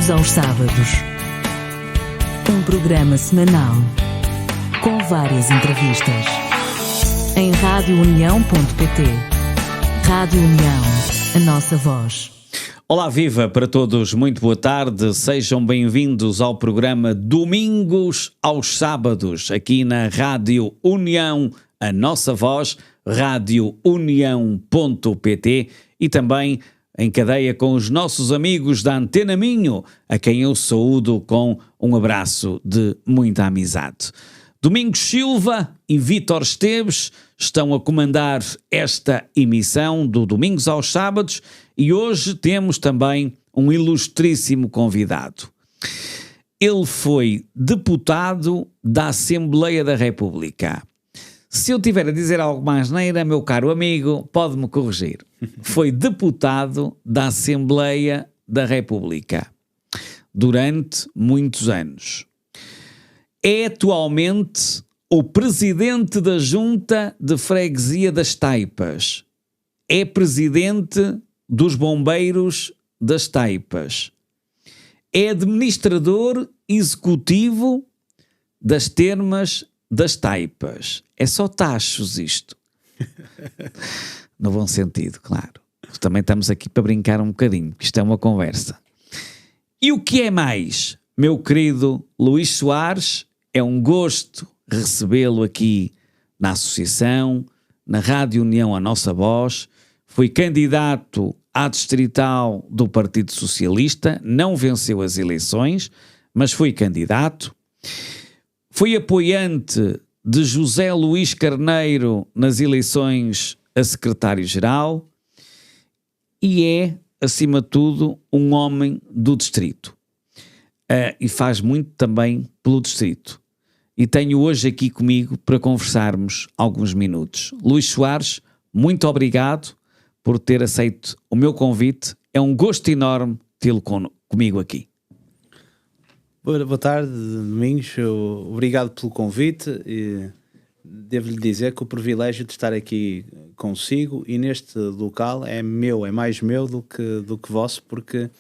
Domingos aos sábados. Um programa semanal com várias entrevistas. Em radiounião.pt. Rádio União, a nossa voz. Olá, viva para todos, muito boa tarde, sejam bem-vindos ao programa Domingos aos Sábados, aqui na Rádio União, a nossa voz, radiounião.pt e também em cadeia com os nossos amigos da Antena Minho, a quem eu saúdo com um abraço de muita amizade. Domingos Silva e Vítor Esteves estão a comandar esta emissão do Domingos aos Sábados e hoje temos também um ilustríssimo convidado. Ele foi deputado da Assembleia da República. Se eu tiver a dizer algo mais asneira, meu caro amigo, pode-me corrigir. Foi deputado da Assembleia da República durante muitos anos. É atualmente o presidente da Junta de Freguesia das Taipas. É presidente dos Bombeiros das Taipas. É administrador executivo das Termas das Taipas. É só tachos isto. No bom sentido, claro. Também estamos aqui para brincar um bocadinho, porque isto é uma conversa. E o que é mais, meu querido Luís Soares? É um gosto recebê-lo aqui na Associação, na Rádio União, a nossa voz. Fui candidato à distrital do Partido Socialista, não venceu as eleições, mas fui candidato. Fui apoiante de José Luís Carneiro nas eleições a secretário-geral e é, acima de tudo, um homem do distrito. E faz muito também pelo distrito. E tenho hoje aqui comigo para conversarmos alguns minutos. Luís Soares, muito obrigado por ter aceito o meu convite. É um gosto enorme tê-lo comigo aqui. Boa tarde, Domingos. Obrigado pelo convite. Devo-lhe dizer que o privilégio de estar aqui consigo e neste local é meu, é mais meu do que vosso, porque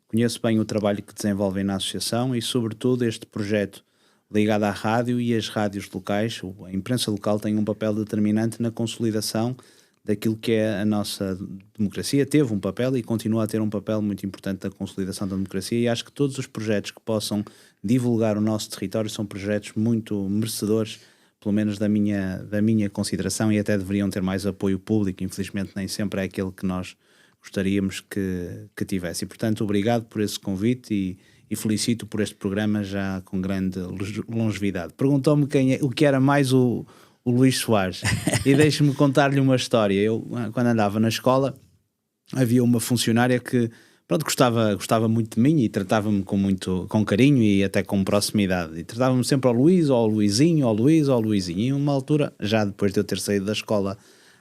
conheço bem o trabalho que desenvolvem na Associação e, sobretudo, este projeto ligado à rádio e às rádios locais. A imprensa local tem um papel determinante na consolidação daquilo que é a nossa democracia. Teve um papel e continua a ter um papel muito importante na consolidação da democracia e acho que todos os projetos que possam divulgar o nosso território são projetos muito merecedores, pelo menos da minha consideração, e até deveriam ter mais apoio público. Infelizmente nem sempre é aquele que nós gostaríamos que tivesse. E, portanto, obrigado por esse convite e felicito por este programa já com grande longevidade. Perguntou-me o que era mais o Luís Soares, e deixe-me contar-lhe uma história. Eu, quando andava na escola, havia uma funcionária que, pronto, gostava muito de mim e tratava-me com carinho e até com proximidade. E tratava-me sempre ao Luís, ou ao Luizinho, ao Luís, ou ao Luizinho. E uma altura, já depois de eu ter saído da escola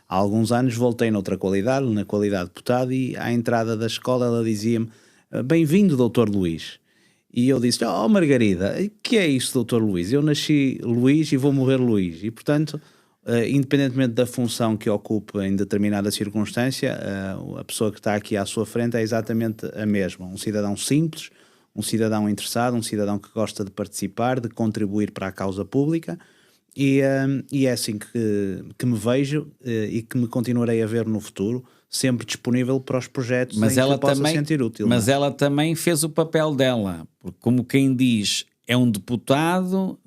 há alguns anos, voltei noutra qualidade, na qualidade de deputado, e à entrada da escola ela dizia-me: "Bem-vindo, doutor Luís." E eu disse: "Oh, Margarida, o que é isso, doutor Luís? Eu nasci Luís e vou morrer Luís." E, portanto, independentemente da função que ocupe em determinada circunstância, a pessoa que está aqui à sua frente é exatamente a mesma. Um cidadão simples, um cidadão interessado, um cidadão que gosta de participar, de contribuir para a causa pública. E é assim que me vejo e que me continuarei a ver no futuro, sempre disponível para os projetos em que eu possa sentir útil. Mas ela também fez o papel dela, porque, como quem diz, é um deputado,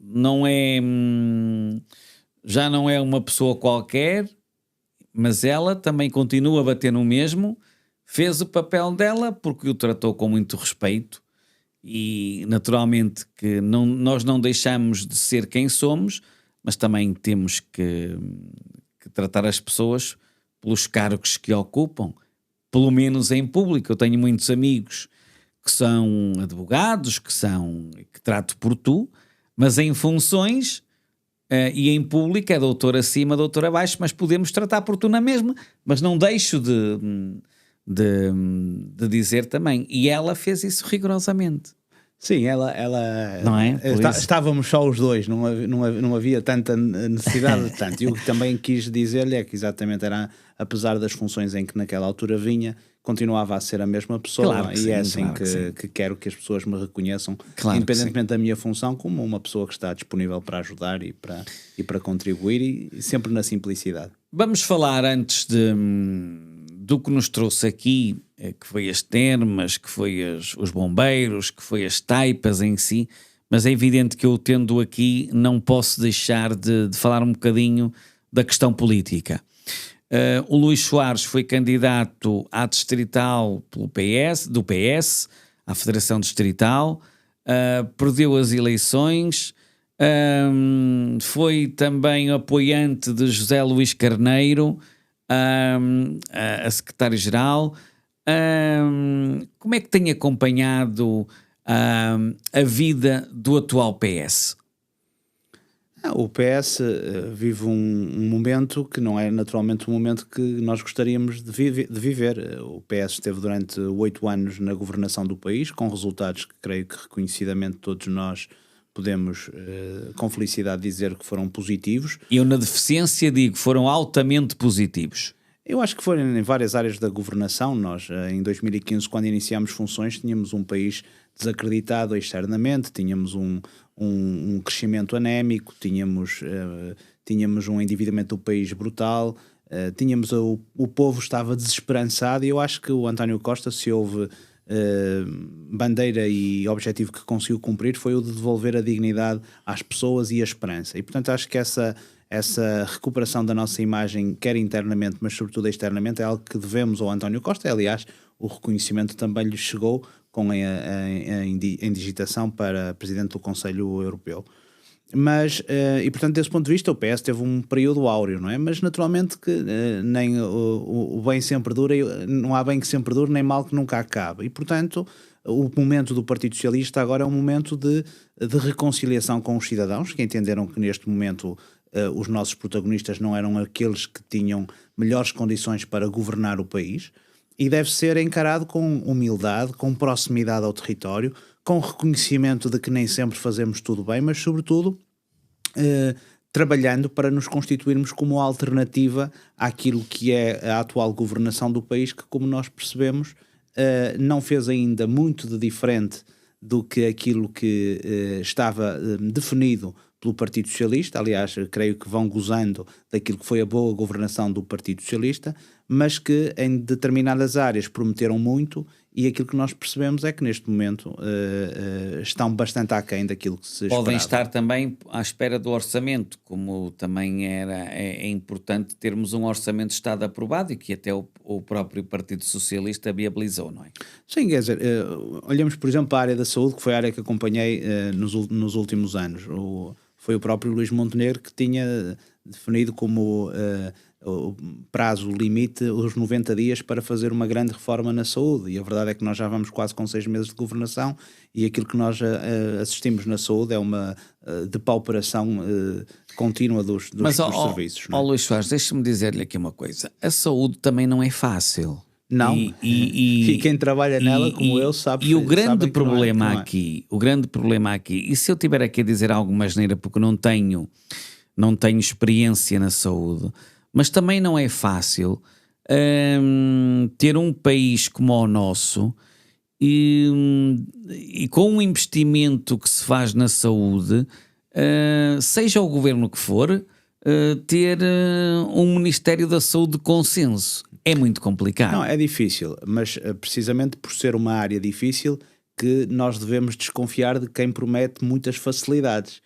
já não é uma pessoa qualquer, mas ela também continua a bater no mesmo, fez o papel dela porque o tratou com muito respeito e, naturalmente, que nós não deixamos de ser quem somos, mas também temos que tratar as pessoas pelos cargos que ocupam, pelo menos em público. Eu tenho muitos amigos que são advogados, que trato por tu, mas em funções e em público é doutor acima, doutor abaixo, mas podemos tratar por tu na mesma, mas não deixo de dizer também. E ela fez isso rigorosamente. Sim, ela Não é? Por isso. estávamos só os dois, não havia tanta necessidade de tanto. E o que também quis dizer-lhe é que exatamente era, apesar das funções em que naquela altura vinha, continuava a ser a mesma pessoa. Claro que e sim, é assim claro que quero que as pessoas me reconheçam, Claro que independentemente da minha função, como uma pessoa que está disponível para ajudar e para contribuir, e sempre na simplicidade. Vamos falar antes do que nos trouxe aqui, que foi as termas, que foi os bombeiros, que foi as taipas em si, mas é evidente que eu tendo aqui não posso deixar de falar um bocadinho da questão política. O Luís Soares foi candidato à distrital do PS, à Federação Distrital, perdeu as eleições, foi também apoiante de José Luís Carneiro, a secretário-geral. Como é que tem acompanhado a vida do atual PS? O PS vive um momento que não é naturalmente um momento que nós gostaríamos de viver. O PS esteve durante 8 anos na governação do país, com resultados que creio que reconhecidamente todos nós podemos com felicidade dizer que foram positivos. Eu na deficiência digo, foram altamente positivos. Eu acho que foram em várias áreas da governação. Nós, em 2015, quando iniciámos funções, tínhamos um país desacreditado externamente, tínhamos um crescimento anémico, tínhamos um endividamento do país brutal, o povo estava desesperançado, e eu acho que o António Costa, se houve bandeira e objetivo que conseguiu cumprir, foi o de devolver a dignidade às pessoas e a esperança. E, portanto, acho que essa recuperação da nossa imagem, quer internamente, mas sobretudo externamente, é algo que devemos ao António Costa. Aliás, o reconhecimento também lhe chegou com a indigitação para Presidente do Conselho Europeu. Mas, e portanto, desse ponto de vista, o PS teve um período áureo, não é? Mas naturalmente que nem o bem sempre dura, não há bem que sempre dure, nem mal que nunca acabe. E portanto, o momento do Partido Socialista agora é um momento de reconciliação com os cidadãos, que entenderam que neste momento os nossos protagonistas não eram aqueles que tinham melhores condições para governar o país, e deve ser encarado com humildade, com proximidade ao território, com reconhecimento de que nem sempre fazemos tudo bem, mas sobretudo trabalhando para nos constituirmos como alternativa àquilo que é a atual governação do país, que, como nós percebemos, não fez ainda muito de diferente do que aquilo que estava definido pelo Partido Socialista. Aliás, creio que vão gozando daquilo que foi a boa governação do Partido Socialista, mas que em determinadas áreas prometeram muito, e aquilo que nós percebemos é que neste momento estão bastante aquém daquilo que se esperava. Podem estar também à espera do orçamento, como também é importante termos um orçamento de Estado aprovado, e que até o próprio Partido Socialista viabilizou, não é? Sim, quer dizer, olhamos por exemplo para a área da saúde, que foi a área que acompanhei nos últimos anos. Foi o próprio Luís Montenegro que tinha definido como o prazo limite os 90 dias para fazer uma grande reforma na saúde, e a verdade é que nós já vamos quase com 6 meses de governação, e aquilo que nós assistimos na saúde é uma depauperação contínua dos serviços. Mas, Luís Soares, deixa-me dizer-lhe aqui uma coisa: a saúde também não é fácil. Não, e quem trabalha nela como eu sabe. E o grande problema aqui, e se eu tiver aqui a dizer alguma asneira, porque não tenho experiência na saúde, mas também não é fácil ter um país como o nosso e com o investimento que se faz na saúde, seja o governo que for, ter um Ministério da Saúde de consenso. É muito complicado. Não, é difícil, mas precisamente por ser uma área difícil que nós devemos desconfiar de quem promete muitas facilidades.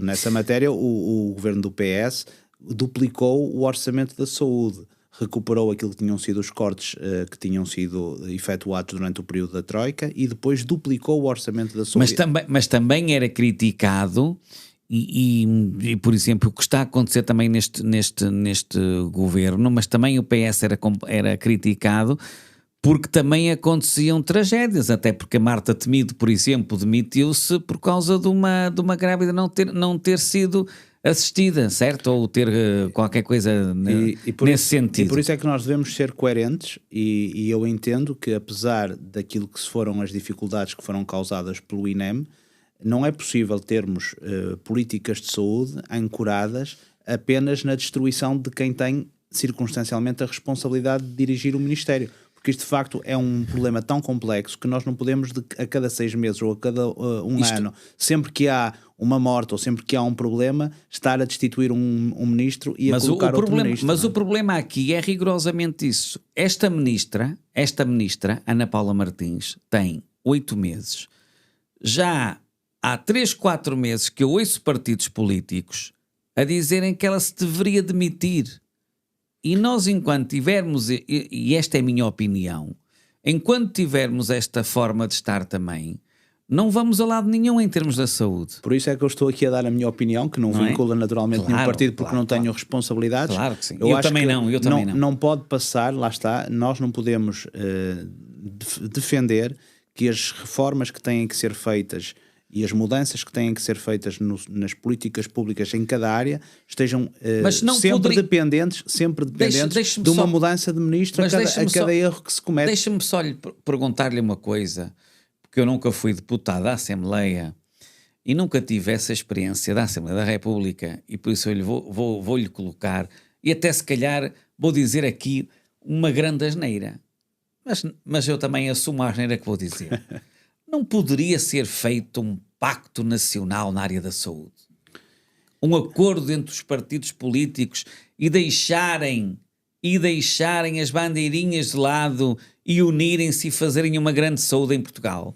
Nessa matéria, o governo do PS duplicou o orçamento da saúde, recuperou aquilo que tinham sido os cortes que tinham sido efetuados durante o período da Troika, e depois duplicou o orçamento da saúde. Mas também era criticado. E, por exemplo, o que está a acontecer também neste governo, mas também o PS era criticado porque também aconteciam tragédias, até porque a Marta Temido, por exemplo, demitiu-se por causa de uma grávida não ter sido assistida, certo? Ou ter qualquer coisa nesse sentido. E por isso é que nós devemos ser coerentes e eu entendo que, apesar daquilo que foram as dificuldades que foram causadas pelo INEM, não é possível termos políticas de saúde ancoradas apenas na destruição de quem tem circunstancialmente a responsabilidade de dirigir o Ministério. Porque isto de facto é um problema tão complexo que nós não podemos a cada 6 meses ou a cada ano, sempre que há uma morte ou sempre que há um problema, estar a destituir um ministro e a colocar outro ministro. Mas o problema aqui é rigorosamente isso. Esta ministra, Ana Paula Martins, tem 8 meses. Já há 3, 4 meses que eu ouço partidos políticos a dizerem que ela se deveria demitir. E nós, enquanto tivermos, e esta é a minha opinião, enquanto tivermos esta forma de estar também, não vamos a lado nenhum em termos da saúde. Por isso é que eu estou aqui a dar a minha opinião, que não vincula naturalmente nenhum partido, porque não tenho responsabilidades. Claro que sim. Eu acho também que não. Não pode passar, lá está, nós não podemos defender que as reformas que têm que ser feitas e as mudanças que têm que ser feitas nas políticas públicas em cada área estejam sempre dependentes de uma mudança de ministro a cada erro que se comete. Deixa-me só perguntar-lhe uma coisa, porque eu nunca fui deputado da Assembleia e nunca tive essa experiência da Assembleia da República, e por isso eu vou-lhe colocar, e até se calhar vou dizer aqui uma grande asneira, mas eu também assumo a asneira que vou dizer. Não poderia ser feito um pacto nacional na área da saúde? Um acordo entre os partidos políticos e deixarem as bandeirinhas de lado e unirem-se e fazerem uma grande saúde em Portugal?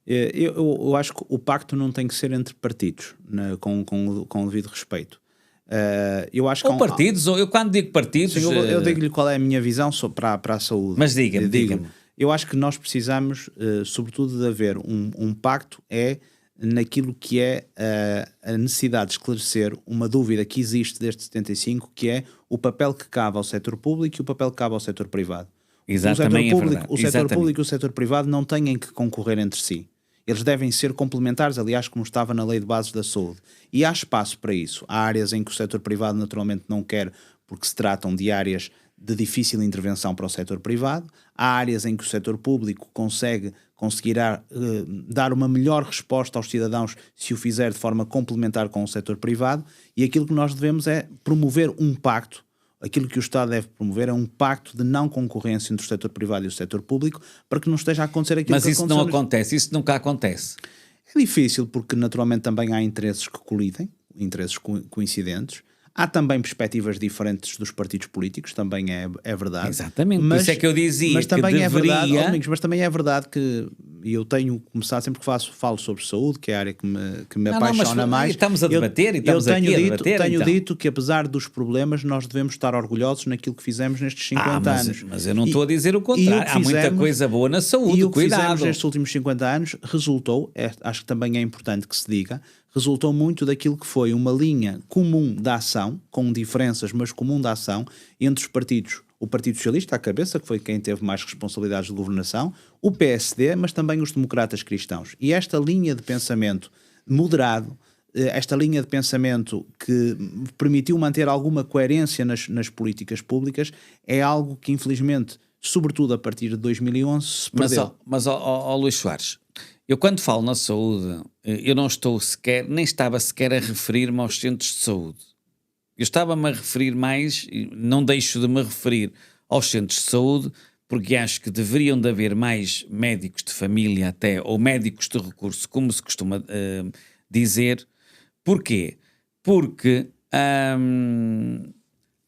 Eu acho que o pacto não tem que ser entre partidos, com o devido respeito. Eu acho ou partidos, ou eu quando digo partidos... Sim, eu digo-lhe qual é a minha visão para a saúde. Mas diga-me. Eu acho que nós precisamos, sobretudo, de haver um pacto naquilo que é a necessidade de esclarecer uma dúvida que existe desde 75, que é o papel que cabe ao setor público e o papel que cabe ao setor privado. Exatamente, o setor público e o setor privado não têm que concorrer entre si. Eles devem ser complementares, aliás, como estava na Lei de Bases da Saúde. E há espaço para isso. Há áreas em que o setor privado naturalmente não quer, porque se tratam de áreas de difícil intervenção para o setor privado. Há áreas em que o setor público conseguirá dar uma melhor resposta aos cidadãos se o fizer de forma complementar com o setor privado, e aquilo que nós devemos é promover um pacto. Aquilo que o Estado deve promover é um pacto de não concorrência entre o setor privado e o setor público, para que não esteja a acontecer aquilo que aconteceu. Mas isso não acontece, isso nunca acontece. É difícil, porque naturalmente também há interesses que colidem, interesses coincidentes. Há também perspectivas diferentes dos partidos políticos, também é verdade. Exatamente, mas, por isso é que eu dizia mas também que deveria... É verdade, Domingos, mas também é verdade que, e eu tenho começado, sempre que falo sobre saúde, que é a área que me apaixona mais. Estamos a debater e estamos aqui a debater. Tenho dito que, apesar dos problemas, nós devemos estar orgulhosos naquilo que fizemos nestes 50 anos. Mas eu não estou a dizer o contrário. Há muita coisa boa na saúde, e o que fizemos nestes últimos 50 anos resultou, acho que também é importante que se diga, resultou muito daquilo que foi uma linha comum de ação, com diferenças, mas comum de ação, entre os partidos. O Partido Socialista à cabeça, que foi quem teve mais responsabilidades de governação, o PSD, mas também os democratas cristãos. E esta linha de pensamento moderado, esta linha de pensamento que permitiu manter alguma coerência nas políticas públicas, é algo que, infelizmente, sobretudo a partir de 2011, se perdeu. Mas Luís Soares, eu quando falo na saúde, eu não estou sequer, nem estava sequer a referir-me aos centros de saúde. Eu estava-me a referir mais, não deixo de me referir aos centros de saúde, porque acho que deveriam de haver mais médicos de família até, ou médicos de recurso, como se costuma dizer. Porquê? Porque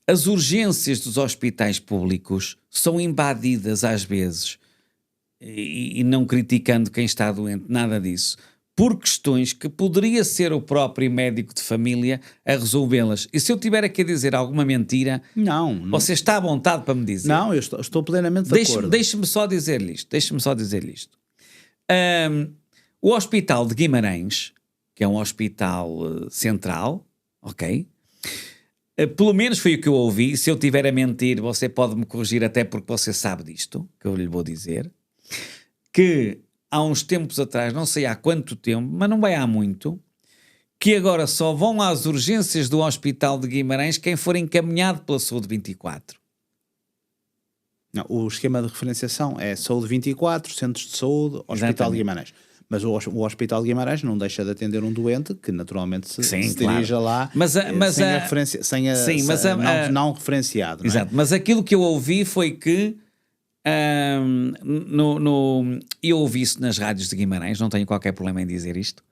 as urgências dos hospitais públicos são invadidas às vezes, e não criticando quem está doente, nada disso, por questões que poderia ser o próprio médico de família a resolvê-las. E se eu tiver aqui a dizer alguma mentira, não. Você está à vontade para me dizer. Não, eu estou plenamente de acordo. Deixe-me só dizer-lhe isto. O Hospital de Guimarães, que é um hospital central, ok? Pelo menos foi o que eu ouvi. Se eu tiver a mentir, você pode me corrigir, até porque você sabe disto, que eu lhe vou dizer, que há uns tempos atrás, não sei há quanto tempo, mas não vai há muito, que agora só vão às urgências do Hospital de Guimarães quem for encaminhado pela Saúde 24. Não, o esquema de referenciação é Saúde 24, Centros de Saúde, Hospital Exatamente. de Guimarães. Mas o Hospital de Guimarães não deixa de atender um doente que naturalmente se Sim, dirija claro. lá não referenciado. Não é? Exato, mas aquilo que eu ouvi foi que eu ouvi isso nas rádios de Guimarães, não tenho qualquer problema em dizer isto,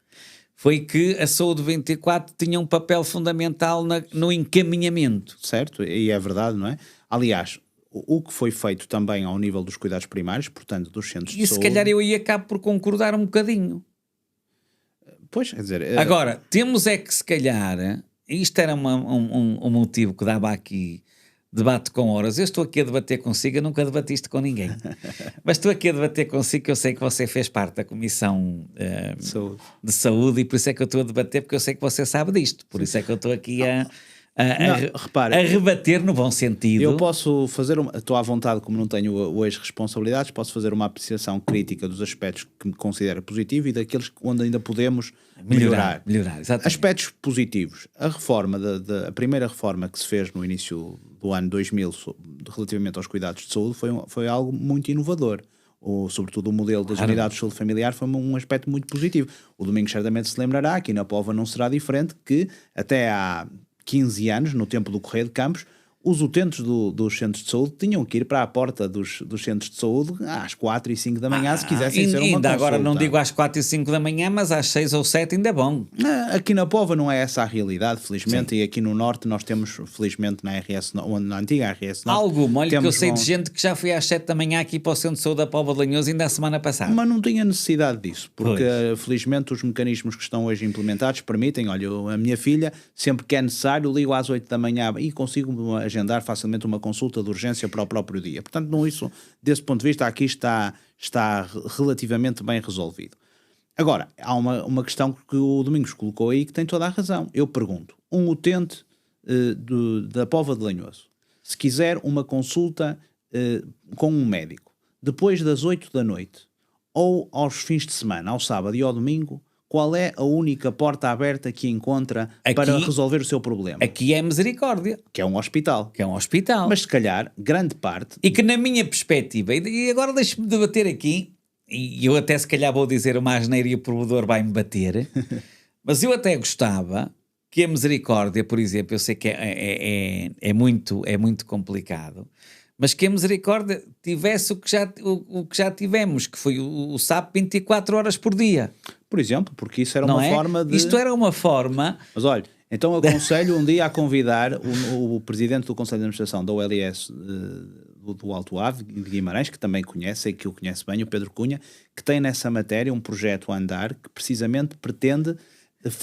foi que a Saúde 24 tinha um papel fundamental no encaminhamento. Certo, e é verdade, não é? Aliás, o que foi feito também ao nível dos cuidados primários, portanto, dos centros de E saúde... se calhar eu aí acabo por concordar um bocadinho. Pois, quer dizer... Agora, temos é que se calhar, isto era um motivo que dava aqui debate com horas. Eu estou aqui a debater consigo, eu nunca debati isto com ninguém. Mas estou aqui a debater consigo, que eu sei que você fez parte da Comissão de Saúde e por isso é que eu estou a debater, porque eu sei que você sabe disto. Por isso é que eu estou aqui a rebater no bom sentido. Eu posso fazer, estou à vontade, como não tenho hoje responsabilidades, posso fazer uma apreciação crítica dos aspectos que me considero positivo e daqueles onde ainda podemos melhorar. Exatamente. Aspectos positivos. A reforma, a primeira reforma que se fez no início do ano 2000 relativamente aos cuidados de saúde foi algo muito inovador. Sobretudo o modelo das unidades de saúde familiar foi um aspecto muito positivo. O Domingos certamente se lembrará, aqui na Póvoa não será diferente, que até há 15 anos, no tempo do Correio de Campos, os utentes dos centros de saúde tinham que ir para a porta dos centros de saúde às 4 e 5 da manhã se quisessem ser uma ainda consulta. Agora não digo às 4 e 5 da manhã, mas às 6 ou 7 ainda é bom. Aqui na Póvoa não é essa a realidade, felizmente, e aqui no Norte nós temos, felizmente, na antiga RS Norte... Alguma, olha que eu sei de gente que já foi às 7 da manhã aqui para o Centro de Saúde da Póvoa de Lanhoso ainda a semana passada. Mas não tinha necessidade disso, porque felizmente os mecanismos que estão hoje implementados permitem, olha, a minha filha, sempre que é necessário, ligo às 8 da manhã e consigo agendar facilmente uma consulta de urgência para o próprio dia. Portanto, não isso, desse ponto de vista, aqui está relativamente bem resolvido. Agora, há uma questão que o Domingos colocou aí que tem toda a razão. Eu pergunto, um utente da Póvoa de Lanhoso, se quiser uma consulta com um médico, depois das 8 da noite, ou aos fins de semana, ao sábado e ao domingo, qual é a única porta aberta que encontra para resolver o seu problema? Aqui é Misericórdia. Que é um hospital. Mas se calhar, grande parte... E que na minha perspectiva, e agora deixe-me debater aqui, e eu até se calhar vou dizer uma asneira e o provedor vai-me bater, mas eu até gostava que a Misericórdia, por exemplo, eu sei que é muito complicado, mas que a Misericórdia tivesse o que já tivemos, que foi o SAP 24 horas por dia. Por exemplo, porque isso era uma forma de... Isto era uma forma... Mas olha, então eu aconselho um dia a convidar o presidente do Conselho de Administração da OLS do Alto Ave, de Guimarães, que também conhece, sei que o conhece bem, o Pedro Cunha, que tem nessa matéria um projeto a andar que precisamente pretende...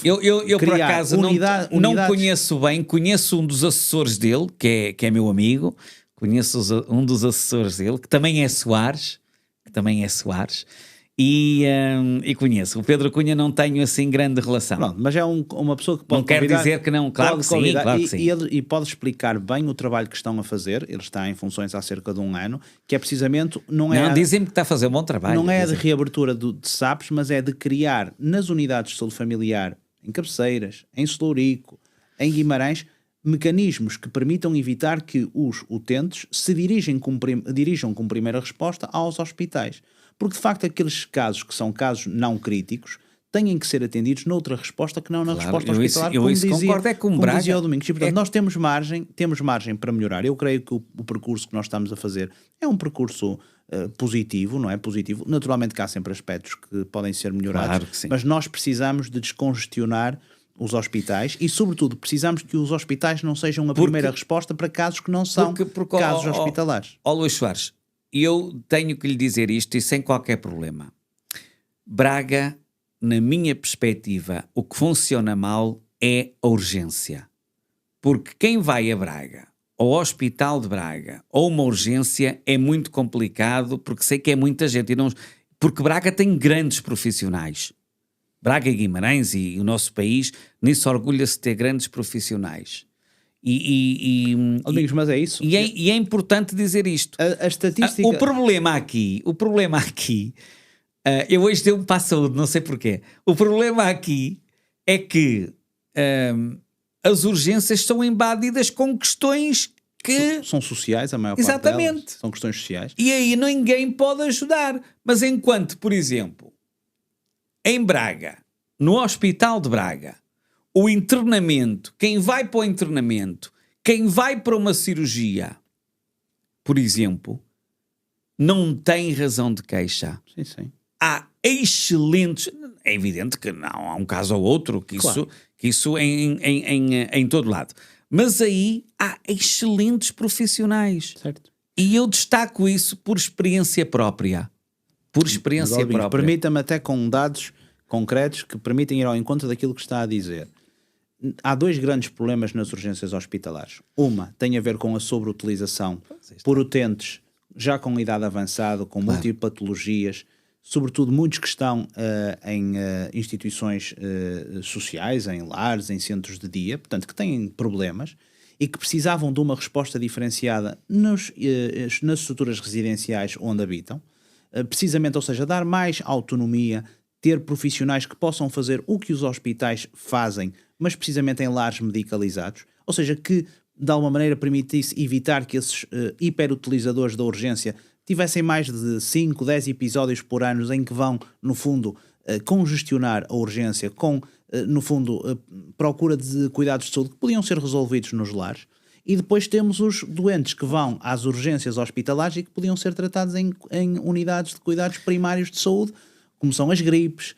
Eu por acaso não conheço bem, conheço um dos assessores dele, que é meu amigo, conheço um dos assessores dele, que também é Soares, e conheço. O Pedro Cunha não tenho assim grande relação. Pronto, mas é uma pessoa que pode não quer dizer que não, claro que sim, claro que sim. E pode explicar bem o trabalho que estão a fazer, ele está em funções há cerca de um ano, que é precisamente... Dizem-me que está a fazer um bom trabalho. Não é de reabertura de SAPs, mas é de criar nas unidades de saúde familiar, em Cabeceiras, em Celourico, em Guimarães, mecanismos que permitam evitar que os utentes se dirijam com primeira resposta aos hospitais. Porque, de facto, aqueles casos que são casos não críticos têm que ser atendidos noutra resposta que não na resposta hospitalar, como dizia o Domingos. E, portanto, nós temos margem para melhorar. Eu creio que o percurso que nós estamos a fazer é um percurso positivo, não é? Positivo. Naturalmente que há sempre aspectos que podem ser melhorados, claro que sim. Mas nós precisamos de descongestionar os hospitais e, sobretudo, precisamos que os hospitais não sejam primeira resposta para casos que não são casos hospitalares. Luís Soares, eu tenho que lhe dizer isto e sem qualquer problema. Braga, na minha perspectiva, o que funciona mal é a urgência. Porque quem vai a Braga, ao Hospital de Braga, ou uma urgência, é muito complicado, porque sei que é muita gente. Porque Braga tem grandes profissionais. Braga e Guimarães e o nosso país, nisso orgulha-se de ter grandes profissionais. Domingos, mas é isso. E é importante dizer isto. A estatística... O problema aqui, eu hoje dei um para a saúde, não sei porquê. O problema aqui é que as urgências são embadidas com questões que... São sociais, a maior parte Exatamente. delas. São questões sociais. E aí ninguém pode ajudar. Mas enquanto, por exemplo, em Braga, no Hospital de Braga, o internamento, quem vai para o internamento, quem vai para uma cirurgia, por exemplo, não tem razão de queixa. Sim, sim. Há excelentes... É evidente que não, há um caso ou outro, que Claro. isso em todo lado. Mas aí há excelentes profissionais. Certo. E eu destaco isso por experiência própria. Por experiência Mas, própria. permita-me até com dados concretos que permitem ir ao encontro daquilo que está a dizer. Há dois grandes problemas nas urgências hospitalares. Uma tem a ver com a sobreutilização por utentes já com idade avançada, com multipatologias, sobretudo muitos que estão em instituições sociais, em lares, em centros de dia, portanto que têm problemas e que precisavam de uma resposta diferenciada nas estruturas residenciais onde habitam, precisamente, ou seja, dar mais autonomia, ter profissionais que possam fazer o que os hospitais fazem, mas precisamente em lares medicalizados, ou seja, que de alguma maneira permitisse evitar que esses hiperutilizadores da urgência tivessem mais de 5, 10 episódios por ano em que vão, no fundo, congestionar a urgência com, no fundo, procura de cuidados de saúde que podiam ser resolvidos nos lares. E depois temos os doentes que vão às urgências hospitalares e que podiam ser tratados em unidades de cuidados primários de saúde, como são as gripes,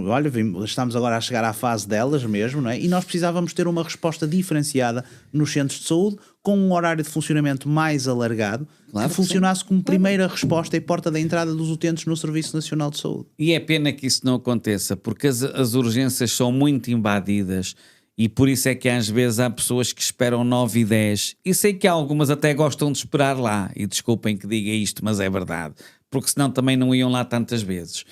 olha, estamos agora a chegar à fase delas mesmo, não é? E nós precisávamos ter uma resposta diferenciada nos centros de saúde, com um horário de funcionamento mais alargado, que funcionasse como primeira resposta e porta da entrada dos utentes no Serviço Nacional de Saúde. E é pena que isso não aconteça, porque as urgências são muito invadidas e por isso é que às vezes há pessoas que esperam 9 e 10 e sei que algumas até gostam de esperar lá, e desculpem que diga isto, mas é verdade, porque senão também não iam lá tantas vezes.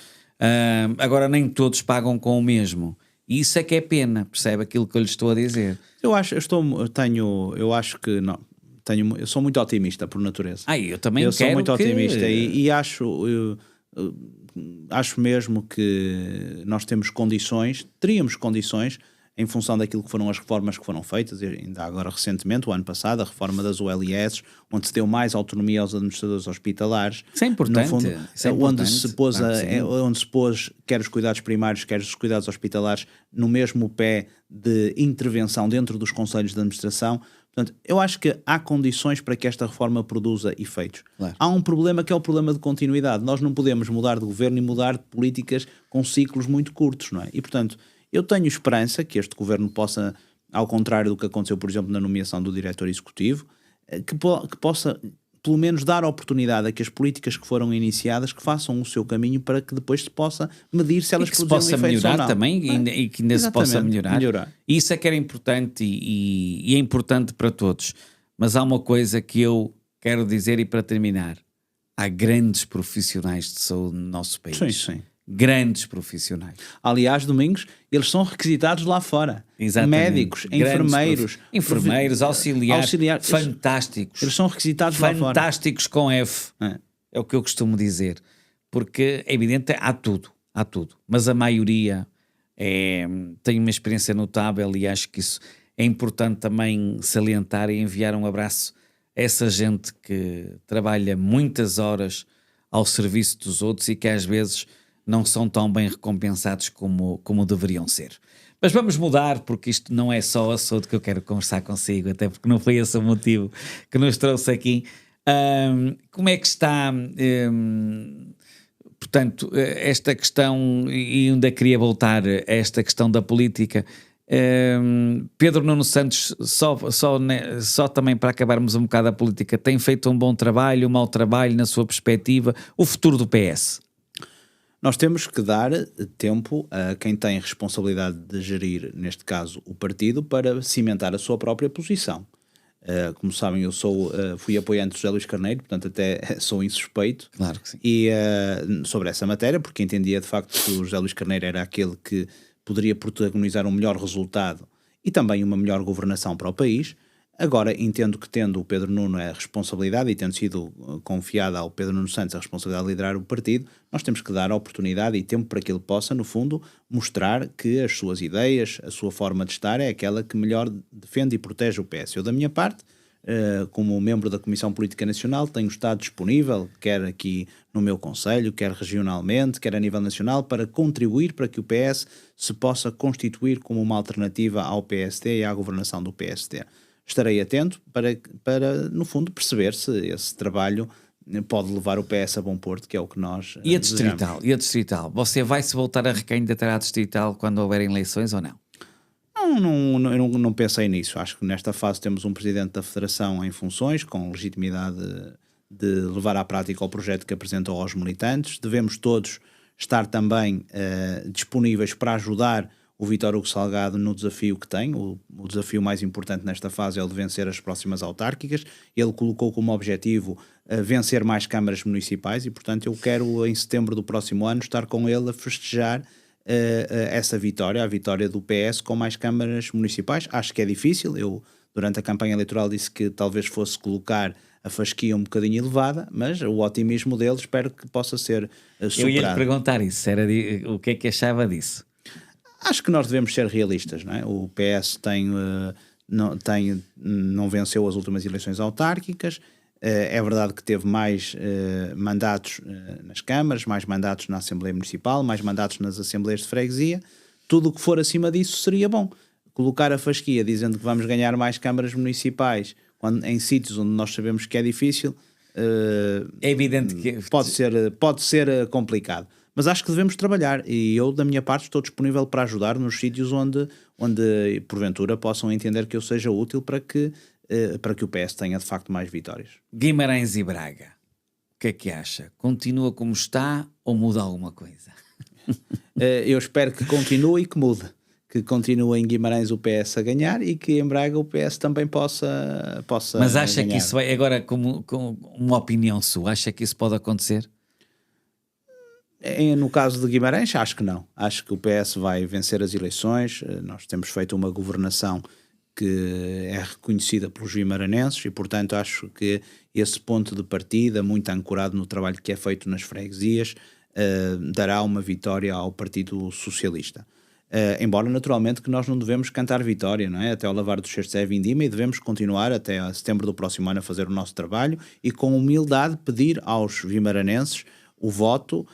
Agora nem todos pagam com o mesmo. E isso é que é pena, percebe aquilo que eu lhe estou a dizer? Eu sou muito otimista por natureza. Eu também eu quero sou muito que... otimista e acho mesmo que nós teríamos condições em função daquilo que foram as reformas que foram feitas, ainda agora recentemente, o ano passado, a reforma das ULS, onde se deu mais autonomia aos administradores hospitalares. Isso é importante. No fundo, isso é onde se pôs quer os cuidados primários, quer os cuidados hospitalares no mesmo pé de intervenção dentro dos conselhos de administração. Portanto, eu acho que há condições para que esta reforma produza efeitos. Claro. Há um problema que é o problema de continuidade. Nós não podemos mudar de governo e mudar de políticas com ciclos muito curtos, não é? E, portanto, eu tenho esperança que este governo possa, ao contrário do que aconteceu, por exemplo, na nomeação do diretor executivo, que possa, pelo menos, dar oportunidade a que as políticas que foram iniciadas que façam o seu caminho para que depois se possa medir se elas produzem efeitos ou não. E que se possa melhorar também, e que ainda se possa melhorar. Isso é que era importante e é importante para todos. Mas há uma coisa que eu quero dizer e para terminar. Há grandes profissionais de saúde no nosso país. Sim, sim. Grandes profissionais. Aliás, Domingos, eles são requisitados lá fora. Exatamente. Médicos, enfermeiros, auxiliares, fantásticos. Eles são requisitados lá fora. Fantásticos com F. É o que eu costumo dizer. Porque é evidente, há tudo. Mas a maioria tem uma experiência notável e acho que isso é importante também salientar e enviar um abraço a essa gente que trabalha muitas horas ao serviço dos outros e que às vezes não são tão bem recompensados como deveriam ser. Mas vamos mudar, porque isto não é só a saúde que eu quero conversar consigo, até porque não foi esse o motivo que nos trouxe aqui. Como é que está, portanto, esta questão, e ainda queria voltar a esta questão da política. Pedro Nuno Santos, só também para acabarmos um bocado a política, tem feito um bom trabalho, um mau trabalho na sua perspectiva? O futuro do PS? Nós temos que dar tempo a quem tem responsabilidade de gerir, neste caso, o partido, para cimentar a sua própria posição. Como sabem, eu fui apoiante de José Luís Carneiro, portanto até sou insuspeito. Claro que sim. E sobre essa matéria, porque entendia de facto que o José Luís Carneiro era aquele que poderia protagonizar um melhor resultado e também uma melhor governação para o país. Agora, entendo que tendo o Pedro Nuno a responsabilidade e tendo sido confiada ao Pedro Nuno Santos a responsabilidade de liderar o partido, nós temos que dar a oportunidade e tempo para que ele possa, no fundo, mostrar que as suas ideias, a sua forma de estar é aquela que melhor defende e protege o PS. Eu, da minha parte, como membro da Comissão Política Nacional, tenho estado disponível, quer aqui no meu concelho, quer regionalmente, quer a nível nacional, para contribuir para que o PS se possa constituir como uma alternativa ao PSD e à governação do PSD. Estarei atento para, no fundo, perceber se esse trabalho pode levar o PS a bom porto, que é o que nós E a distrital? E a distrital? Você vai-se voltar a recandidatar à distrital quando houver eleições ou não? Eu não pensei nisso. Acho que nesta fase temos um presidente da Federação em funções, com legitimidade de levar à prática o projeto que apresentou aos militantes. Devemos todos estar também disponíveis para ajudar o Vítor Hugo Salgado no desafio que tem. O desafio mais importante nesta fase é o de vencer as próximas autárquicas. Ele colocou como objetivo vencer mais câmaras municipais e, portanto, eu quero em setembro do próximo ano estar com ele a festejar essa vitória, a vitória do PS com mais câmaras municipais. Acho que é difícil. Eu, durante a campanha eleitoral, disse que talvez fosse colocar a fasquia um bocadinho elevada, mas o otimismo dele espero que possa ser superado. Eu ia-lhe perguntar isso, o que é que achava disso? Acho que nós devemos ser realistas, não é? O PS não venceu as últimas eleições autárquicas. É verdade que teve mais mandatos nas câmaras, mais mandatos na Assembleia Municipal, mais mandatos nas Assembleias de Freguesia. Tudo o que for acima disso seria bom. Colocar a fasquia dizendo que vamos ganhar mais câmaras municipais em sítios onde nós sabemos que é difícil, é evidente que pode ser complicado. Mas acho que devemos trabalhar e eu, da minha parte, estou disponível para ajudar nos sítios onde porventura, possam entender que eu seja útil para que o PS tenha, de facto, mais vitórias. Guimarães e Braga, o que é que acha? Continua como está ou muda alguma coisa? Eu espero que continue e que mude. Que continue em Guimarães o PS a ganhar e que em Braga o PS também possa Mas acha ganhar. Que isso vai, agora com uma opinião sua, acha que isso pode acontecer? No caso de Guimarães, acho que não. Acho que o PS vai vencer as eleições. Nós temos feito uma governação que é reconhecida pelos guimaranenses e, portanto, acho que esse ponto de partida, muito ancorado no trabalho que é feito nas freguesias, dará uma vitória ao Partido Socialista. Embora, naturalmente, que nós não devemos cantar vitória, não é? Até ao lavar dos cestos é a vindima e devemos continuar até a setembro do próximo ano a fazer o nosso trabalho e, com humildade, pedir aos guimaranenses o voto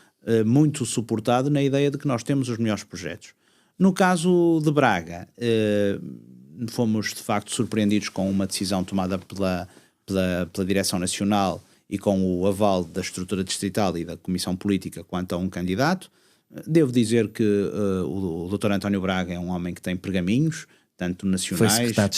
muito suportado na ideia de que nós temos os melhores projetos. No caso de Braga, fomos de facto surpreendidos com uma decisão tomada pela Direção Nacional e com o aval da estrutura distrital e da Comissão Política quanto a um candidato. Devo dizer que o Dr. António Braga é um homem que tem pergaminhos, tanto nacionais, foi secretário de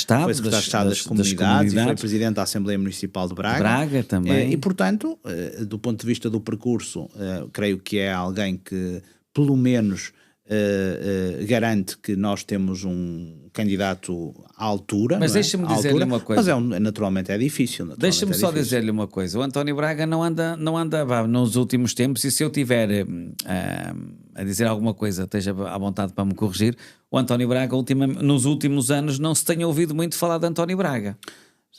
Estado, das comunidades e foi presidente da Assembleia Municipal de Braga. Braga também. E, portanto, do ponto de vista do percurso, creio que é alguém que, pelo menos, garante que nós temos um candidato à altura. Mas deixa-me dizer-lhe uma coisa. Mas naturalmente é difícil. Deixa-me só dizer-lhe uma coisa. O António Braga não anda nos últimos tempos, e se eu tiver a dizer alguma coisa, esteja à vontade para me corrigir. O António Braga, nos últimos anos, não se tenha ouvido muito falar de António Braga.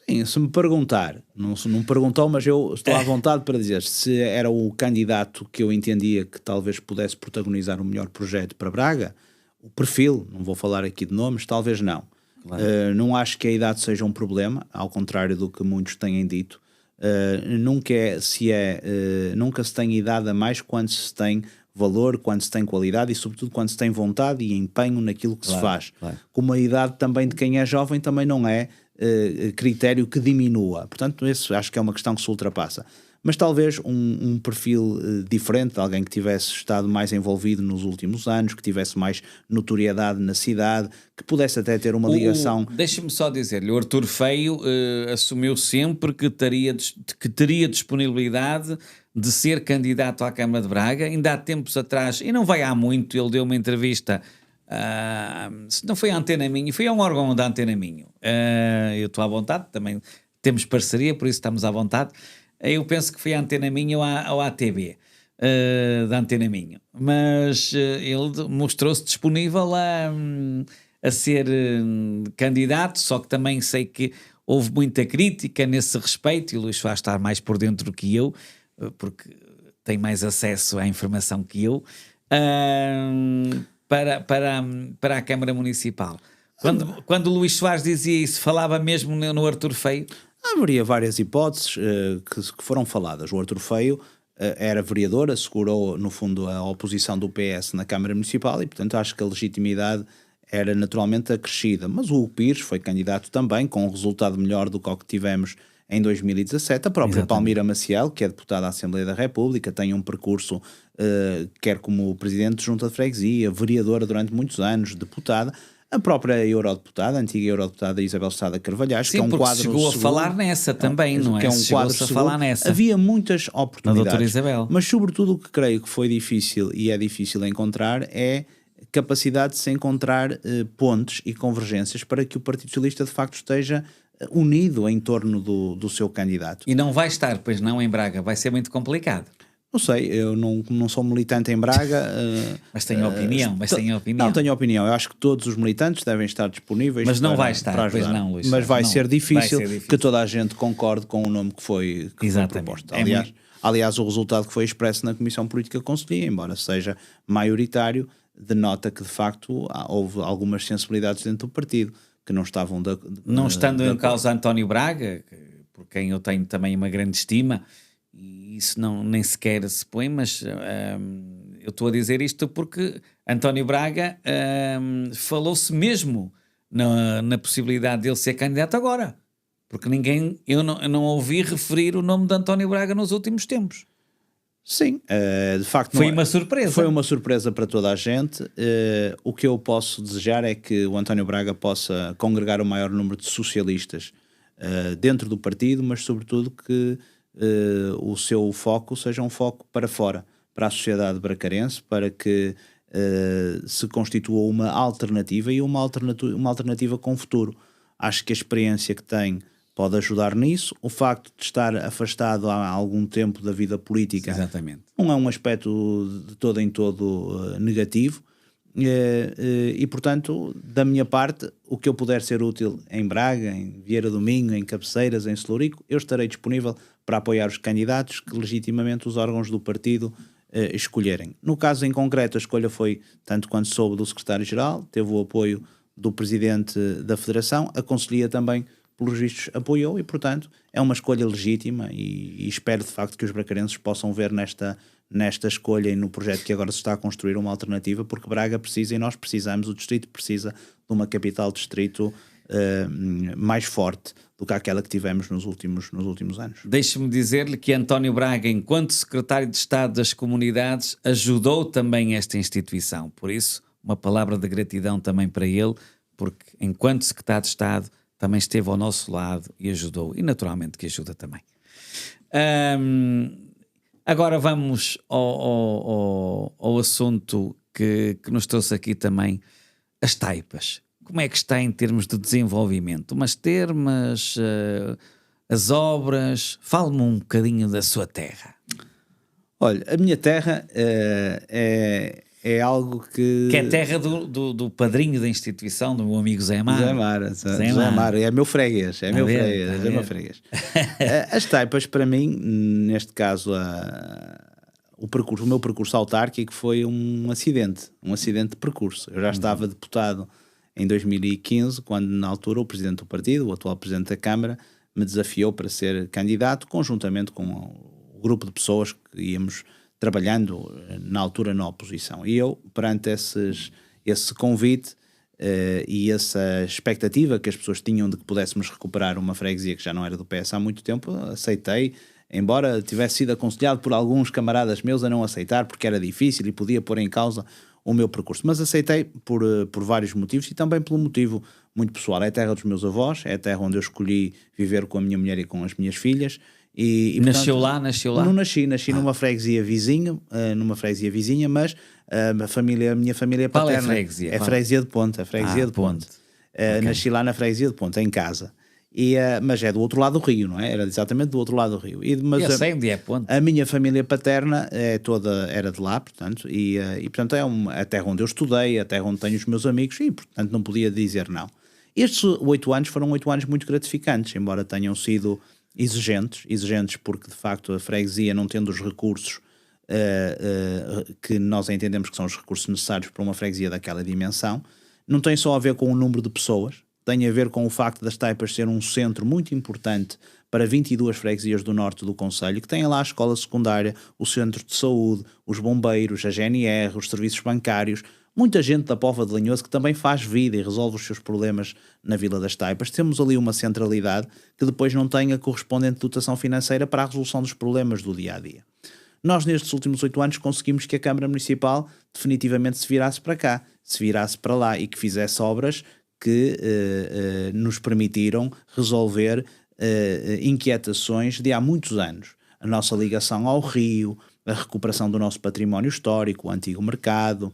Sim, se me perguntar, não me perguntou, mas eu estou à vontade para dizer se era o candidato que eu entendia que talvez pudesse protagonizar o melhor projeto para Braga, o perfil, não vou falar aqui de nomes, talvez não. Claro. Não acho que a idade seja um problema, ao contrário do que muitos têm dito. Nunca se tem idade a mais quando se tem valor, quando se tem qualidade e sobretudo quando se tem vontade e empenho naquilo que se faz. Claro. Como a idade também de quem é jovem também não é critério que diminua. Portanto, isso acho que é uma questão que se ultrapassa. Mas talvez um perfil diferente, de alguém que tivesse estado mais envolvido nos últimos anos, que tivesse mais notoriedade na cidade, que pudesse até ter uma ligação... Deixa-me só dizer-lhe, o Artur Feio assumiu sempre que teria disponibilidade de ser candidato à Câmara de Braga. Ainda há tempos atrás, e não vai há muito, ele deu uma entrevista... não foi a Antena Minho, foi a um órgão da Antena Minho. Eu estou à vontade, também temos parceria, por isso estamos à vontade. Eu penso que foi a Antena Minho ou a ATB da Antena Minho, mas ele mostrou-se disponível a ser candidato, só que também sei que houve muita crítica nesse respeito, e o Luís Soares está mais por dentro do que eu, porque tem mais acesso à informação que eu, para a Câmara Municipal. Quando o Luís Soares dizia isso, falava mesmo no Artur Feio? Haveria várias hipóteses que foram faladas. O Artur Feio era vereador, assegurou no fundo a oposição do PS na Câmara Municipal e portanto acho que a legitimidade era naturalmente acrescida, mas o Hugo Pires foi candidato também com um resultado melhor do que o que tivemos em 2017. A própria Exatamente. Palmira Maciel, que é deputada à Assembleia da República, tem um percurso quer como presidente de junta de freguesia, vereadora durante muitos anos, deputada. A própria eurodeputada, a antiga eurodeputada Isabel Sada Carvalhais, Sim, que é um porque quadro chegou a segundo, falar nessa também, não é? que é um quadro Chegou-se a segundo. falar nessa. Havia muitas Na oportunidades, doutora Isabel. mas sobretudo o que creio que foi difícil e é difícil encontrar é capacidade de se encontrar pontes e convergências para que o Partido Socialista de facto esteja unido em torno do seu candidato. E não vai estar, pois não, em Braga, vai ser muito complicado. Não sei, eu não sou militante em Braga. Mas tenho opinião, Não tenho opinião. Eu acho que todos os militantes devem estar disponíveis. Mas não para, vai estar, para pois ajudar. não, Luís. Mas vai Não, ser difícil vai ser difícil. que toda a gente concorde com o nome que foi Exatamente. proposto. Aliás, o resultado que foi expresso na Comissão Política Conselhia, embora seja maioritário, denota que de facto houve algumas sensibilidades dentro do partido que não estavam não estando em causa António Braga, por quem eu tenho também uma grande estima, e isso nem sequer se põe, mas eu estou a dizer isto porque António Braga falou-se mesmo na possibilidade dele ser candidato agora, porque eu não ouvi referir o nome de António Braga nos últimos tempos. Sim, de facto Foi uma surpresa. Foi uma surpresa para toda a gente. O que eu posso desejar é que o António Braga possa congregar o maior número de socialistas dentro do partido, mas sobretudo que o seu foco seja um foco para fora, para a sociedade bracarense, para que se constitua uma alternativa e uma alternativa com futuro. Acho que a experiência que tem pode ajudar nisso. O facto de estar afastado há algum tempo da vida política Exatamente. não é um aspecto de todo em todo negativo e, portanto, da minha parte, o que eu puder ser útil em Braga, em Vieira do Minho, em Cabeceiras, em Celurico, eu estarei disponível para apoiar os candidatos que legitimamente os órgãos do partido escolherem. No caso em concreto, a escolha foi, tanto quanto soube, do secretário-geral, teve o apoio do presidente da Federação, a Conselhia também, pelos vistos, apoiou e, portanto, é uma escolha legítima e espero, de facto, que os bracarenses possam ver nesta escolha e no projeto que agora se está a construir uma alternativa, porque Braga precisa e nós precisamos, o distrito precisa de uma capital distrito mais forte do que aquela que tivemos nos últimos anos. Deixe-me dizer-lhe que António Braga, enquanto secretário de Estado das Comunidades, ajudou também esta instituição. Por isso, uma palavra de gratidão também para ele, porque enquanto secretário de Estado também esteve ao nosso lado e ajudou, e naturalmente que ajuda também. Agora vamos ao assunto que nos trouxe aqui também, as taipas. Como é que está em termos de desenvolvimento? Umas termas, as obras, fale-me um bocadinho da sua terra. Olha, a minha terra é algo que... Que é terra do padrinho da instituição, do meu amigo Zé Amaro. Zé Amaro, é meu freguês, é meu freguês. As taipas, para mim, neste caso, o meu percurso autárquico foi um acidente de percurso. Eu já estava deputado em 2015, quando na altura o presidente do partido, o atual presidente da Câmara, me desafiou para ser candidato, conjuntamente com o grupo de pessoas que íamos trabalhando na altura na oposição. E eu, perante esse convite e essa expectativa que as pessoas tinham de que pudéssemos recuperar uma freguesia que já não era do PS há muito tempo, aceitei, embora tivesse sido aconselhado por alguns camaradas meus a não aceitar, porque era difícil e podia pôr em causa o meu percurso. Mas aceitei por vários motivos e também pelo motivo muito pessoal. É a terra dos meus avós, é a terra onde eu escolhi viver com a minha mulher e com as minhas filhas. E, Nasceu portanto, lá? Não nasci numa freguesia vizinha, mas a minha família paterna... Qual é a freguesia? É a freguesia de Ponte, de Ponte. Okay. Nasci lá na freguesia de Ponte, em casa. Mas é do outro lado do rio, não é? Era exatamente do outro lado do rio. Eu sei onde é Ponte. A minha família paterna era de lá, portanto, portanto é a terra onde eu estudei, a terra onde tenho os meus amigos e, portanto, não podia dizer não. Estes 8 anos foram 8 anos muito gratificantes, embora tenham sido exigentes porque de facto a freguesia, não tendo os recursos que nós entendemos que são os recursos necessários para uma freguesia daquela dimensão, não tem só a ver com o número de pessoas, tem a ver com o facto das Taipas ser um centro muito importante para 22 freguesias do norte do concelho, que têm lá a escola secundária, o centro de saúde, os bombeiros, a GNR, os serviços bancários, muita gente da Póvoa de Lanhoso que também faz vida e resolve os seus problemas na Vila das Taipas. Temos ali uma centralidade que depois não tem a correspondente dotação financeira para a resolução dos problemas do dia-a-dia. Nós, nestes últimos 8 anos, conseguimos que a Câmara Municipal definitivamente se virasse para cá, se virasse para lá e que fizesse obras que nos permitiram resolver inquietações de há muitos anos. A nossa ligação ao rio, a recuperação do nosso património histórico, o antigo mercado,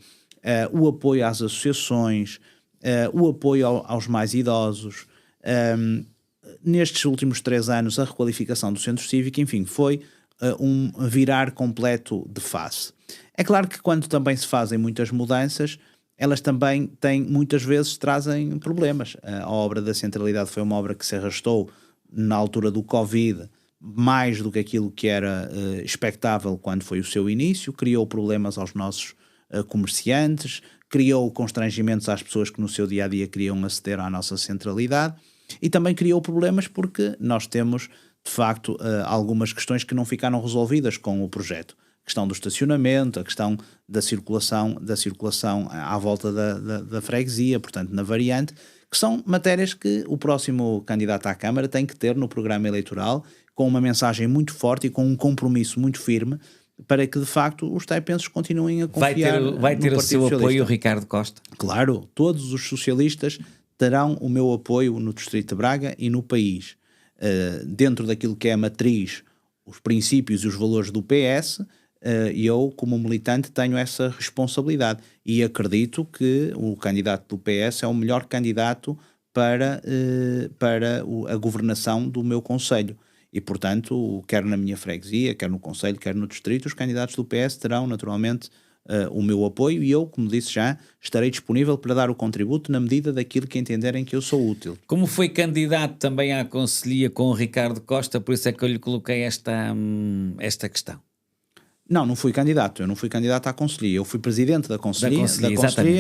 o apoio às associações, o apoio aos mais idosos. Nestes últimos 3 anos, a requalificação do centro cívico, enfim, foi um virar completo de face. É claro que quando também se fazem muitas mudanças, elas também muitas vezes trazem problemas. A obra da centralidade foi uma obra que se arrastou na altura do Covid, mais do que aquilo que era expectável quando foi o seu início, criou problemas aos nossos comerciantes, criou constrangimentos às pessoas que no seu dia-a-dia queriam aceder à nossa centralidade e também criou problemas porque nós temos, de facto, algumas questões que não ficaram resolvidas com o projeto. A questão do estacionamento, a questão da circulação à volta da freguesia, portanto na variante, que são matérias que o próximo candidato à Câmara tem que ter no programa eleitoral, com uma mensagem muito forte e com um compromisso muito firme, para que de facto os taipenses continuem a confiar vai ter o seu Socialista. apoio, Ricardo Costa? Claro, todos os socialistas terão o meu apoio no Distrito de Braga e no país. Dentro daquilo que é a matriz, os princípios e os valores do PS, eu, como militante, tenho essa responsabilidade e acredito que o candidato do PS é o melhor candidato para a governação do meu concelho. E, portanto, quer na minha freguesia, quer no concelho, quer no distrito, os candidatos do PS terão, naturalmente, o meu apoio e eu, como disse já, estarei disponível para dar o contributo na medida daquilo que entenderem que eu sou útil. Como foi candidato também à Conselhia com o Ricardo Costa, por isso é que eu lhe coloquei esta questão. Não fui candidato, eu não fui candidato à Conselhia, eu fui presidente da Conselhia,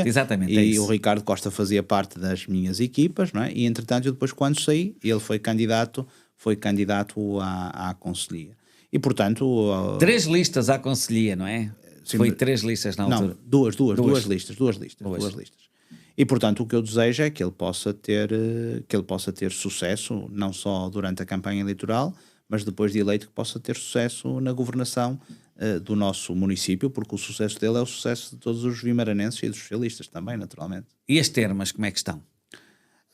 exatamente, e o Ricardo Costa fazia parte das minhas equipas, não é? E entretanto eu depois quando saí, ele foi candidato à Conselhia. E portanto... 3 listas à Conselhia, não é? Sim, foi 3 listas na altura? Não, duas listas. E portanto o que eu desejo é que ele possa ter sucesso, não só durante a campanha eleitoral, mas depois de eleito que possa ter sucesso na governação do nosso município, porque o sucesso dele é o sucesso de todos os vimaranenses e dos socialistas também, naturalmente. E as termas, como é que estão?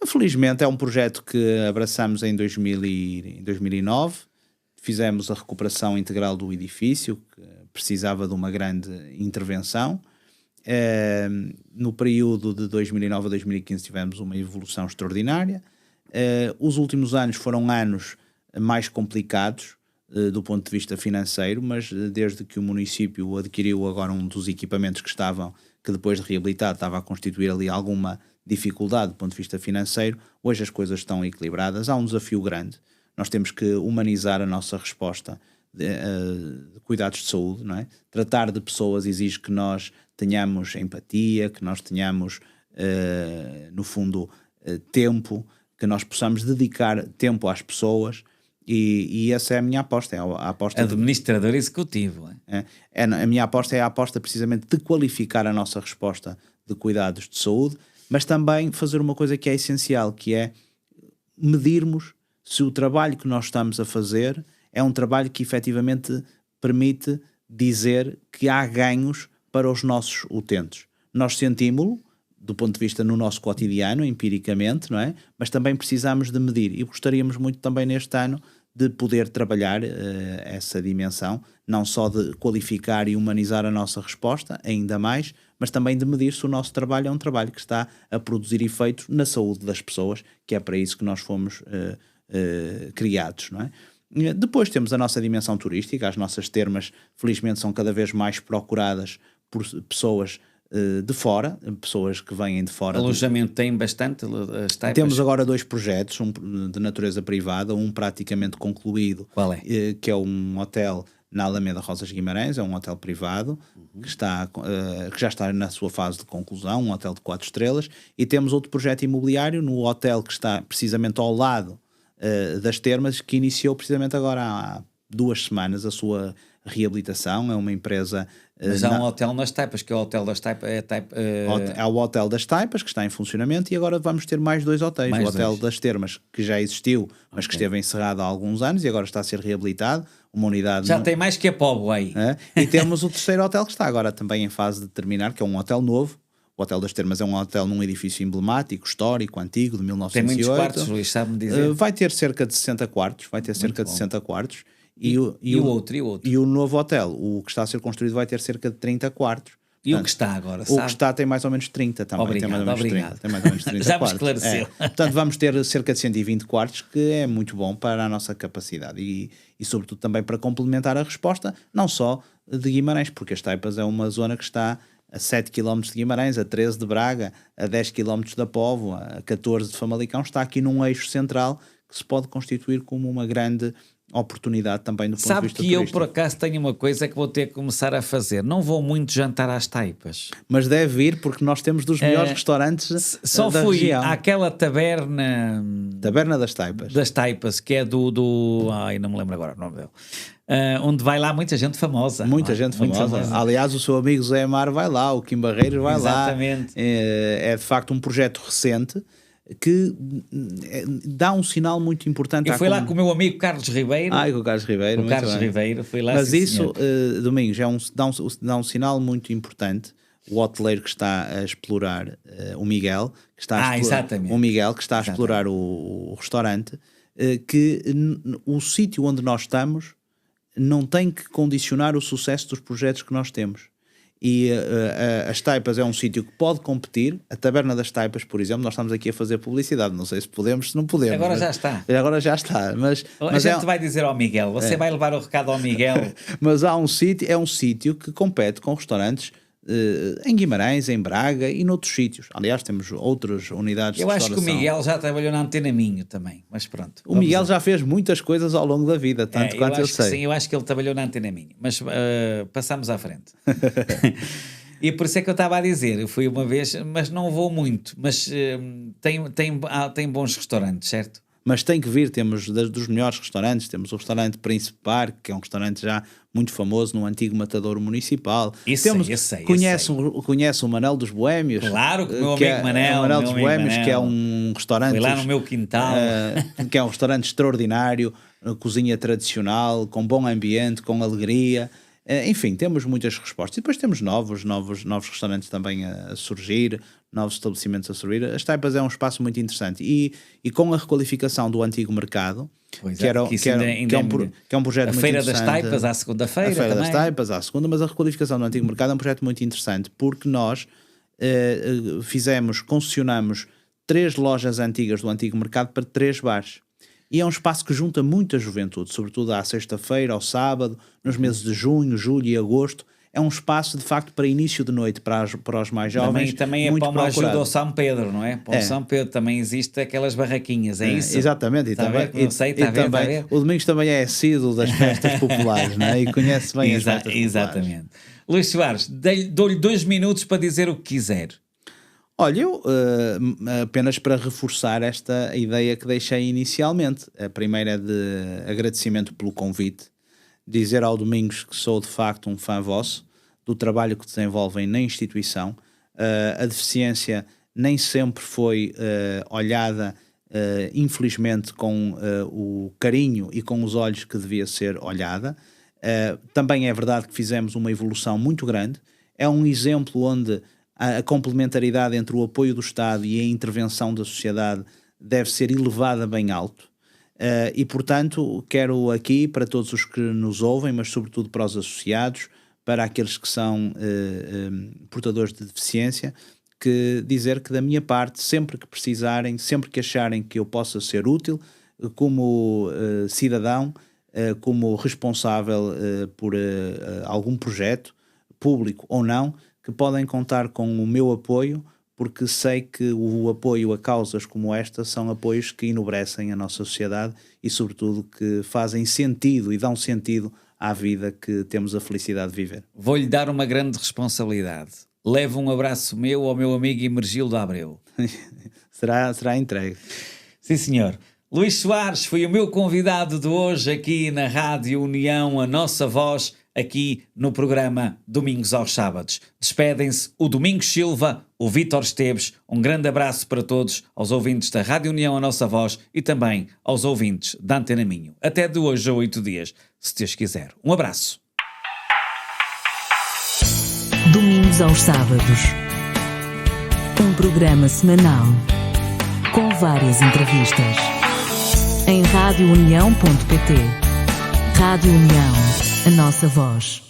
Felizmente é um projeto que abraçamos em 2009, fizemos a recuperação integral do edifício, que precisava de uma grande intervenção. No período de 2009 a 2015 tivemos uma evolução extraordinária. Os últimos anos foram anos mais complicados do ponto de vista financeiro, mas desde que o município adquiriu agora um dos equipamentos que depois de reabilitado estava a constituir ali alguma dificuldade do ponto de vista financeiro, hoje as coisas estão equilibradas. Há um desafio grande, nós temos que humanizar a nossa resposta de cuidados de saúde, não é? Tratar de pessoas exige que nós tenhamos empatia, que nós tenhamos, no fundo, tempo, que nós possamos dedicar tempo às pessoas. E essa é a minha aposta. A aposta administrador executivo. A minha aposta é a aposta precisamente de qualificar a nossa resposta de cuidados de saúde, mas também fazer uma coisa que é essencial, que é medirmos se o trabalho que nós estamos a fazer é um trabalho que efetivamente permite dizer que há ganhos para os nossos utentes. Nós sentimos-lo, do ponto de vista no nosso cotidiano, empiricamente, não é? Mas também precisamos de medir e gostaríamos muito também neste ano de poder trabalhar essa dimensão, não só de qualificar e humanizar a nossa resposta, ainda mais, mas também de medir se o nosso trabalho é um trabalho que está a produzir efeitos na saúde das pessoas, que é para isso que nós fomos criados, não é? Depois temos a nossa dimensão turística, as nossas termas felizmente são cada vez mais procuradas por pessoas de fora, pessoas que vêm de fora. Alojamento tem bastante, as taipas? Temos agora 2 projetos, um de natureza privada, um praticamente concluído. Qual é? Que é um hotel na Alameda Rosas Guimarães, é um hotel privado que já está na sua fase de conclusão, um hotel de 4 estrelas, e temos outro projeto imobiliário no hotel que está precisamente ao lado das termas, que iniciou precisamente agora há 2 semanas a sua reabilitação. É uma empresa... Mas há um hotel nas Taipas, que é o Hotel das Taipas. Há o Hotel das Taipas, que está em funcionamento, e agora vamos ter mais 2 hotéis. O Hotel das Termas, que já existiu, mas que esteve encerrado há alguns anos e agora está a ser reabilitado. Uma unidade... Já tem mais que a Póvoa aí. E temos o 3º hotel, que está agora também em fase de terminar, que é um hotel novo. O Hotel das Termas é um hotel num edifício emblemático, histórico, antigo, de 1908. Tem muitos quartos, Luís, sabe-me dizer? Vai ter cerca de 60 quartos. E o outro? E o novo hotel, o que está a ser construído, vai ter cerca de 30 quartos. E o que está agora, sabe? O que está tem mais ou menos 30 também. Obrigado, tem mais ou menos 30, tem mais ou menos 30 já me quartos. esclareceu. Portanto, vamos ter cerca de 120 quartos, que é muito bom para a nossa capacidade e sobretudo também para complementar a resposta, não só de Guimarães, porque as Taipas é uma zona que está a 7 km de Guimarães, a 13 de Braga, a 10 km da Póvoa, a 14 de Famalicão. Está aqui num eixo central que se pode constituir como uma grande oportunidade também do ponto de vista turístico. Sabe que eu por acaso tenho uma coisa que vou ter que começar a fazer. Não vou muito jantar às Taipas. Mas deve ir, porque nós temos dos melhores restaurantes só da fui região. àquela taberna... Taberna das Taipas. Das Taipas, que é ai, não me lembro agora o nome dele. Onde vai lá muita gente famosa. Muita gente famosa. Aliás, o seu amigo Zé Amar vai lá, o Kim Barreiros vai Exatamente. lá. É de facto um projeto recente que dá um sinal muito importante. Eu fui lá com o meu amigo Carlos Ribeiro. Com o Carlos Ribeiro. O Carlos Ribeiro, fui lá. Mas isso, Domingos, dá um sinal muito importante. O hoteleiro que está a explorar, o Miguel, que está a exatamente. O Miguel, que está a explorar o restaurante, que o sítio onde nós estamos não tem que condicionar o sucesso dos projetos que nós temos. E as Taipas é um sítio que pode competir. A Taberna das Taipas, por exemplo, nós estamos aqui a fazer publicidade, não sei se podemos, se não podemos. Agora já está. Agora já está. Mas a gente vai dizer ao Miguel, você vai levar o recado ao Miguel. Mas há um sítio que compete com restaurantes em Guimarães, em Braga e noutros sítios. Aliás, temos outras unidades de restauração. Eu acho que o Miguel já trabalhou na Antena Minho também, mas pronto. O Miguel já fez muitas coisas ao longo da vida, tanto quanto eu sei. Sim, eu acho que ele trabalhou na Antena Minho, mas passamos à frente. E por isso é que eu estava a dizer, eu fui uma vez, mas não vou muito, mas tem bons restaurantes, certo? Mas tem que vir, temos dos melhores restaurantes, temos o restaurante Príncipe Parque, que é um restaurante já muito famoso no antigo Matadouro Municipal. Conhece o Manel dos Boémios. Claro, que o meu amigo Manel. O Manel dos Boémios, que é um restaurante... Foi lá no meu quintal. Que é um restaurante extraordinário, cozinha tradicional, com bom ambiente, com alegria. Enfim, temos muitas respostas. E depois temos novos restaurantes também a surgir, novos estabelecimentos a surgir. As Taipas é um espaço muito interessante. E com a requalificação do antigo mercado, que é um projeto muito interessante. A Feira das Taipas à segunda-feira. A Feira das Taipas à segunda, mas a requalificação do antigo mercado é um projeto muito interessante, porque nós concessionamos 3 lojas antigas do antigo mercado para 3 bares. E é um espaço que junta muita juventude, sobretudo à sexta-feira, ao sábado, nos meses de junho, julho e agosto. É um espaço, de facto, para início de noite, para os mais jovens. Também é para uma ajuda ao São Pedro, não é? Para o São Pedro também existe aquelas barraquinhas, é isso? Exatamente. O Domingos também é assíduo das festas populares, não é? E conhece bem as festas populares. Exatamente. Luís Soares, dou-lhe 2 minutos para dizer o que quiser. Olha, eu apenas para reforçar esta ideia que deixei inicialmente. A primeira é de agradecimento pelo convite, dizer ao Domingos que sou de facto um fã vosso, do trabalho que desenvolvem na instituição. A deficiência nem sempre foi olhada, infelizmente, com o carinho e com os olhos que devia ser olhada. Também é verdade que fizemos uma evolução muito grande. É um exemplo onde a complementaridade entre o apoio do Estado e a intervenção da sociedade deve ser elevada bem alto. E, portanto, quero aqui, para todos os que nos ouvem, mas sobretudo para os associados, para aqueles que são portadores de deficiência, dizer que da minha parte, sempre que precisarem, sempre que acharem que eu possa ser útil, como cidadão, como responsável por algum projeto, público ou não, que podem contar com o meu apoio, porque sei que o apoio a causas como esta são apoios que enobrecem a nossa sociedade e, sobretudo, que fazem sentido e dão sentido à vida que temos a felicidade de viver. Vou-lhe dar uma grande responsabilidade. Leve um abraço meu ao meu amigo Emergildo Abreu. será entregue. Sim, senhor. Luís Soares foi o meu convidado de hoje aqui na Rádio União, a nossa voz, aqui no programa Domingos aos Sábados. Despedem-se o Domingos Silva, o Vítor Esteves. Um grande abraço para todos, aos ouvintes da Rádio União, a nossa voz, e também aos ouvintes da Antena Minho. Até de hoje a 8 dias, se Deus quiser. Um abraço. Domingos aos Sábados. Um programa semanal com várias entrevistas. Em radiounião.pt. Rádio União, a nossa voz.